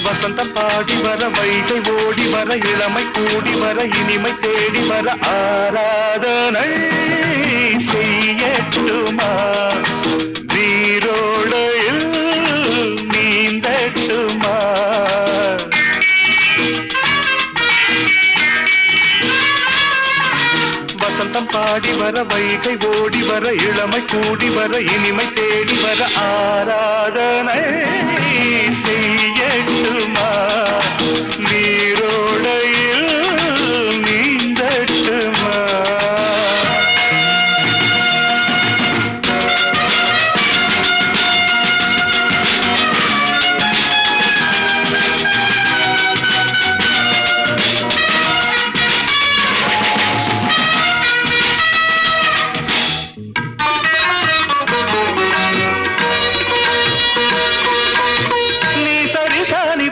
வசந்தம் பாடி வர வைகை ஓடி வர இளமை கூடி வர இனிமை தேடி வர ஆராதனை செய்யட்டுமா நீரோடையில் நீந்தட்டுமா வசந்தம் பாடி வர வைகை ஓடி வர இளமை கூடி வர இனிமை தேடி வர ஆராதனை செய்யட்டுமா